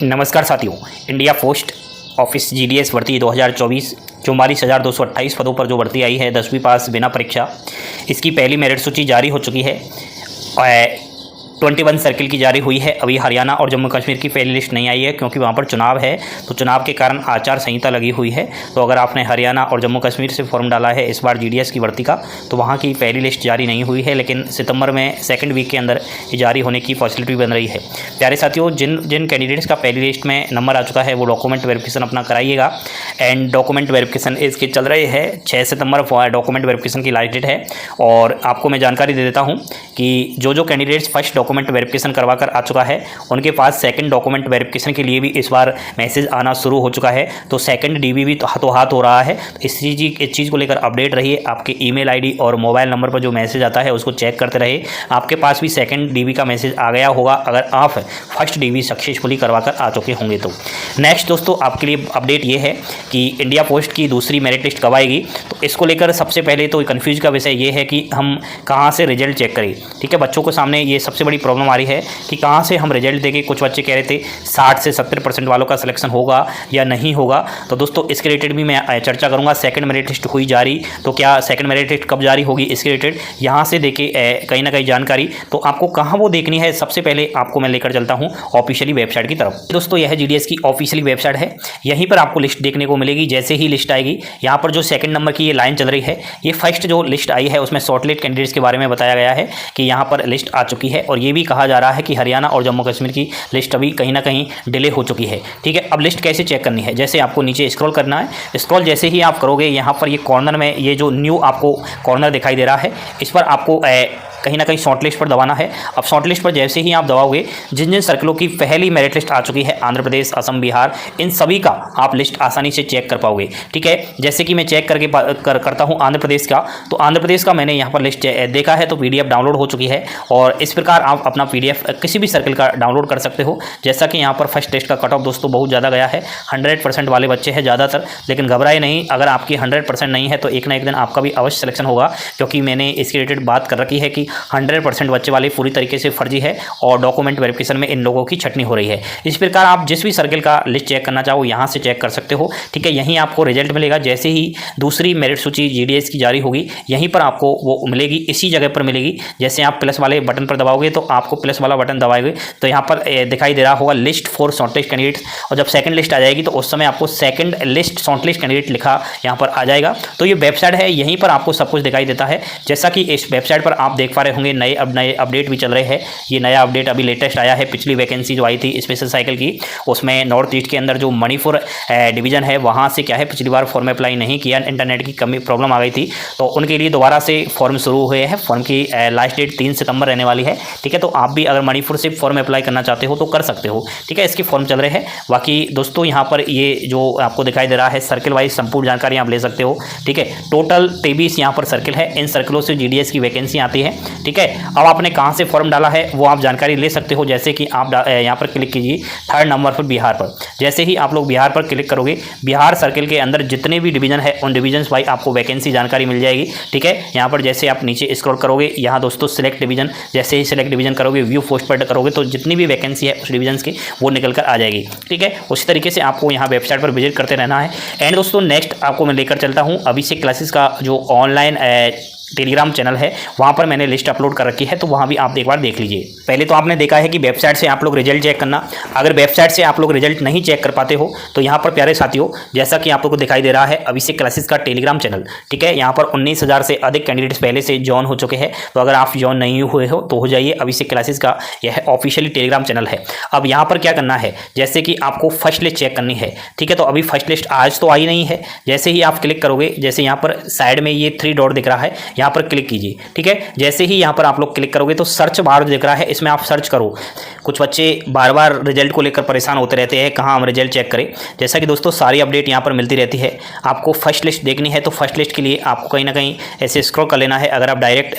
नमस्कार साथियों, India post office GDS भर्ती 2024 44,228 पदों पर जो भर्ती आई है 10वीं पास बिना परीक्षा, इसकी पहली मेरिट सूची जारी हो चुकी है। 21 सर्किल की जारी हुई है। अभी हरियाणा और जम्मू कश्मीर की पहली लिस्ट नहीं आई है क्योंकि वहाँ पर चुनाव है, तो चुनाव के कारण आचार संहिता लगी हुई है। तो अगर आपने हरियाणा और जम्मू कश्मीर से फॉर्म डाला है इस बार जीडीएस की भर्ती का, तो वहाँ की पहली लिस्ट जारी नहीं हुई है, लेकिन सितंबर में सेकंड वीक के अंदर ये जारी होने की पॉसिबिलिटी बन रही है। प्यारे साथियों, जिन कैंडिडेट्स का पहली लिस्ट में नंबर आ चुका है वो डॉक्यूमेंट वेरिफिकेशन अपना कराइएगा। एंड डॉक्यूमेंट वेरिफिकेशन इसके चल रहे हैं 6 सितंबर डॉक्यूमेंट वेरिफिकेशन की लास्ट डेट है। और आपको मैं जानकारी दे देता हूँ कि जो कैंडिडेट्स फर्स्ट डॉक्यूमेंट वेरिफिकेशन करवा कर आ चुका है उनके पास सेकंड डॉक्यूमेंट वेरिफिकेशन के लिए भी इस बार मैसेज आना शुरू हो चुका है। तो सेकंड डीबी भी हाथों हाथ हो रहा है। तो इस चीज़ को लेकर अपडेट रहिए। आपके ईमेल आईडी और मोबाइल नंबर पर जो मैसेज आता है उसको चेक करते रहिए। आपके पास भी सेकंड डीबी का मैसेज आ गया होगा अगर आप फर्स्ट डीबी सक्सेसफुली करवा कर आ चुके होंगे। तो नेक्स्ट दोस्तों, आपके लिए अपडेट ये है कि इंडिया पोस्ट की दूसरी मेरिट लिस्ट कब आएगी। तो इसको लेकर सबसे पहले तो कन्फ्यूज का विषय ये है कि हम कहाँ से रिजल्ट चेक करें। ठीक है, बच्चों को सामने ये सबसे बड़ी प्रॉब्लम आ रही है कि कहाँ से हम रिजल्ट देंगे। कुछ बच्चे कह रहे थे 60 से 70% वालों का सिलेक्शन होगा या नहीं होगा। तो दोस्तों इसके रिलेटेड भी मैं चर्चा करूंगा। सेकंड मेरिट लिस्ट हुई जारी, तो क्या सेकंड मेरिट लिस्ट कब जारी होगी इसके रिलेटेड यहाँ से देखे कहीं ना कहीं जानकारी। तो आपको कहाँ वो देखनी है, सबसे पहले आपको मैं लेकर चलता हूँ ऑफिशियली वेबसाइट की तरफ। दोस्तों यह जीडीएस की ऑफिशियली वेबसाइट है, यहीं पर आपको लिस्ट देखने को मिलेगी। जैसे ही लिस्ट आएगी, यहाँ पर जो सेकंड नंबर की ये लाइन चल रही है, ये फर्स्ट जो लिस्ट आई है उसमें शॉर्टलिस्ट कैंडिडेट्स के बारे में बताया गया है कि यहाँ पर लिस्ट आ चुकी है। और ये भी कहा जा रहा है कि हरियाणा और जम्मू कश्मीर की लिस्ट अभी कहीं ना कहीं डिले हो चुकी है। ठीक है, अब लिस्ट कैसे चेक करनी है, जैसे आपको नीचे स्क्रॉल करना है। स्क्रॉल जैसे ही आप करोगे, यहाँ पर ये कॉर्नर में ये जो न्यू आपको कॉर्नर दिखाई दे रहा है, इस पर आपको कहीं ना कहीं शॉर्ट लिस्ट पर दबाना है। अब शॉर्ट लिस्ट पर जैसे ही आप दबाओगे, जिन जिन सर्कलों की पहली मेरिट लिस्ट आ चुकी है, आंध्र प्रदेश, असम, बिहार, इन सभी का आप लिस्ट आसानी से चेक कर पाओगे। ठीक है, जैसे कि मैं चेक करके करता हूं आंध्र प्रदेश का, तो आंध्र प्रदेश का मैंने यहाँ पर लिस्ट देखा है, तो पीडीएफ डाउनलोड हो चुकी है। और इस प्रकार आप अपना पीडीएफ किसी भी सर्कल का डाउनलोड कर सकते हो। जैसा कि यहाँ पर फर्स्ट टेस्ट का कट ऑफ दोस्तों बहुत ज़्यादा गया है, 100% वाले बच्चे हैं ज़्यादातर। लेकिन घबराए नहीं, अगर आपकी 100% नहीं है तो एक ना एक दिन आपका भी अवश्य सिलेक्शन होगा, क्योंकि मैंने इसके रिलेटेड बात कर रखी है कि 100% बच्चे वाले पूरी तरीके से फर्जी है और डॉक्यूमेंट वेरिफिकेशन में इन लोगों की छटनी हो रही है। इस प्रकार आप जिस भी सर्कल का लिस्ट चेक करना चाहो यहाँ से चेक कर सकते हो। ठीक है, यहीं आपको रिजल्ट मिलेगा। जैसे ही दूसरी मेरिट सूची जीडीएस की जारी होगी, यहीं पर आपको वो मिलेगी, इसी जगह पर मिलेगी। जैसे आप प्लस वाले बटन पर दबाओगे तो आपको प्लस वाला बटन दबाओगे तो यहाँ पर दिखाई दे रहा होगा लिस्ट फॉर शॉर्टलिस्ट कैंडिडेट्स। और जब सेकंड लिस्ट आ जाएगी तो उस समय आपको सेकंड लिस्ट शॉर्टलिस्ट कैंडिडेट लिखा यहाँ पर आ जाएगा। तो ये वेबसाइट है, यहीं पर आपको सब कुछ दिखाई देता है। जैसा कि इस वेबसाइट पर आप देख पा रहे होंगे नए अपडेट भी चल रहे हैं। ये नया अपडेट अभी लेटेस्ट आया है। पिछली वैकेंसी जो आई थी स्पेशल साइकिल की, उसमें नॉर्थ ईस्ट के अंदर जो मणिपुर डिवीजन है वहाँ से क्या है, पिछली बार फॉर्म अप्लाई नहीं किया, इंटरनेट की कमी प्रॉब्लम आ गई थी, तो उनके लिए दोबारा से फॉर्म शुरू हुए हैं। फॉर्म की लास्ट डेट 3 सितंबर रहने वाली है। ठीक है, तो आप भी अगर मणिपुर से फॉर्म अप्लाई करना चाहते हो तो कर सकते हो। ठीक है, इसके फॉर्म चल रहे हैं। बाकी दोस्तों यहाँ पर ये जो आपको दिखाई दे रहा है सर्किल वाइज संपूर्ण जानकारी आप ले सकते हो। ठीक है, टोटल 23 यहाँ पर सर्किल है। इन सर्किलों से जीडीएस की वैकेंसी आती है। ठीक है, अब आपने कहाँ से फॉर्म डाला है वो आप जानकारी ले सकते हो। जैसे कि आप यहाँ पर क्लिक कीजिए 3rd नंबर पर बिहार पर। जैसे ही आप लोग बिहार पर क्लिक करोगे, बिहार सर्किल के अंदर जितने भी डिवीजन है उन डिवीजन वाइज आपको वैकेंसी जानकारी मिल जाएगी। ठीक है, यहाँ पर जैसे आप नीचे स्क्रॉल करोगे, यहाँ दोस्तों सिलेक्ट डिवीजन, जैसे ही सिलेक्ट डिवीजन करोगे, व्यू पोस्ट पर करोगे तो जितनी भी वैकेंसी है उस डिवीजन की वो निकल कर आ जाएगी। ठीक है, उसी तरीके से आपको यहाँ वेबसाइट पर विजिट करते रहना है। एंड दोस्तों नेक्स्ट आपको मैं लेकर चलता हूँ अभिषेक क्लासेस का जो ऑनलाइन टेलीग्राम चैनल है, वहाँ पर मैंने लिस्ट अपलोड कर रखी है, तो वहाँ भी आप एक बार देख लीजिए। पहले तो आपने देखा है कि वेबसाइट से आप लोग रिजल्ट चेक करना। अगर वेबसाइट से आप लोग रिजल्ट नहीं चेक कर पाते हो तो यहाँ पर प्यारे साथियों, जैसा कि आप लोग को दिखाई दे रहा है अभिषेक क्लासेस का टेलीग्राम चैनल। ठीक है, यहाँ पर 19,000 से अधिक कैंडिडेट्स पहले से ज्वाइन हो चुके हैं। तो अगर आप ज्वाइन नहीं हुए हो तो हो जाइए, अभिषेक क्लासेस का यह ऑफिशियली टेलीग्राम चैनल है। अब यहाँ पर क्या करना है, जैसे कि आपको फर्स्ट लिस्ट चेक करनी है। ठीक है, तो अभी फर्स्ट लिस्ट आज तो आई नहीं है। जैसे ही आप क्लिक करोगे, जैसे यहाँ पर साइड में ये 3 डॉट दिख रहा है, यहाँ पर क्लिक कीजिए। ठीक है, जैसे ही यहाँ पर आप लोग क्लिक करोगे तो सर्च बार दिख रहा है, इसमें आप सर्च करो। कुछ बच्चे बार बार रिजल्ट को लेकर परेशान होते रहते हैं, कहाँ हम रिजल्ट चेक करें। जैसा कि दोस्तों सारी अपडेट यहाँ पर मिलती रहती है। आपको फर्स्ट लिस्ट देखनी है तो फर्स्ट लिस्ट के लिए आपको कहीं ना कहीं ऐसे स्क्रॉल कर लेना है, अगर आप डायरेक्ट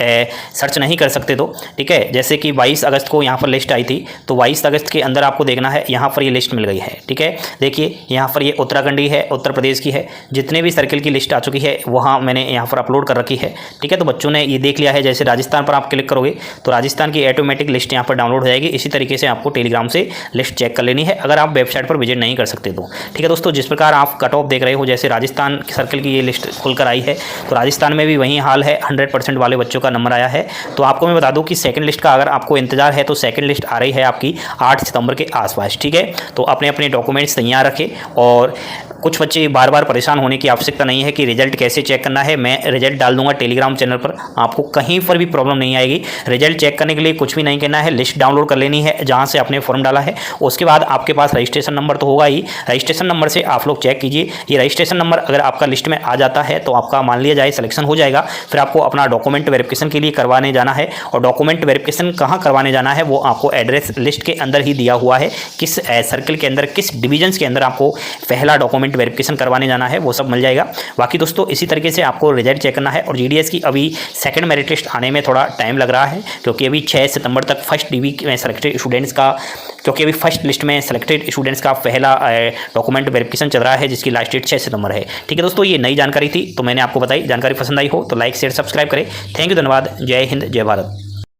सर्च नहीं कर सकते तो। ठीक है, जैसे कि 22 अगस्त को यहाँ पर लिस्ट आई थी, तो 22 अगस्त के अंदर आपको देखना है, यहाँ पर ये लिस्ट मिल गई है। ठीक है, देखिए यहाँ पर ये उत्तराखंड की है, उत्तर प्रदेश की है, जितने भी सर्किल की लिस्ट आ चुकी है वहाँ मैंने यहाँ पर अपलोड कर रखी है। ठीक है। ठीक है। तो बच्चों ने ये देख लिया है, जैसे राजस्थान पर आप क्लिक करोगे तो राजस्थान की ऑटोमेटिक लिस्ट यहाँ पर डाउनलोड हो जाएगी। इसी तरीके से आपको टेलीग्राम से लिस्ट चेक कर लेनी है अगर आप वेबसाइट पर विजिट नहीं कर सकते तो, ठीक है दोस्तों। जिस प्रकार आप कट ऑफ देख रहे हो, जैसे राजस्थान सर्कल की ये लिस्ट खुलकर आई है, तो राजस्थान में भी वही हाल है, 100% वाले बच्चों का नंबर आया है। तो आपको मैं बता दूं कि सेकंड लिस्ट का अगर आपको इंतजार है तो सेकंड लिस्ट आ रही है आपकी 8 सितंबर के आसपास, ठीक है। तो अपने अपने डॉक्यूमेंट्स तैयार रखें, और कुछ बच्चे बार बार परेशान होने की आवश्यकता नहीं है कि रिजल्ट कैसे चेक करना है। मैं रिजल्ट डाल दूंगा टेलीग्राम चैनल पर, आपको कहीं पर भी प्रॉब्लम नहीं आएगी। रिजल्ट चेक करने के लिए कुछ भी नहीं करना है, लिस्ट डाउनलोड कर लेनी है जहां से आपने फॉर्म डाला है। उसके बाद आपके पास रजिस्ट्रेशन नंबर तो होगा ही, रजिस्ट्रेशन नंबर से आप लोग चेक कीजिए। ये रजिस्ट्रेशन नंबर अगर आपका लिस्ट में आ जाता है तो आपका मान लिया जाए सिलेक्शन हो जाएगा। फिर आपको अपना डॉक्यूमेंट वेरिफिकेशन के लिए करवाने जाना है, और डॉक्यूमेंट वेरिफिकेशन कहाँ करवाने जाना है वो आपको एड्रेस लिस्ट के अंदर ही दिया हुआ है, किस सर्कल के अंदर, किस डिवीजन के अंदर आपको पहला डॉक्यूमेंट वेरिफिकेशन करवाने जाना है, वो सब मिल जाएगा। बाकी दोस्तों इसी तरीके से आपको रिजल्ट चेक करना है। और जीडीएस की अभी सेकंड मेरिट लिस्ट आने में थोड़ा टाइम लग रहा है, क्योंकि अभी 6 सितंबर तक फर्स्ट डीवी में सेलेक्टेड स्टूडेंट्स का, क्योंकि अभी फर्स्ट लिस्ट में सेलेक्टेड स्टूडेंट्स का पहला डॉक्यूमेंट वेरिफिकेशन चल रहा है, जिसकी लास्ट डेट 6 सितंबर है, ठीक है दोस्तों। ये नई जानकारी थी तो मैंने आपको बताई। जानकारी पसंद आई हो तो लाइक शेयर सब्सक्राइब करें। थैंक यू, धन्यवाद। जय हिंद, जय भारत।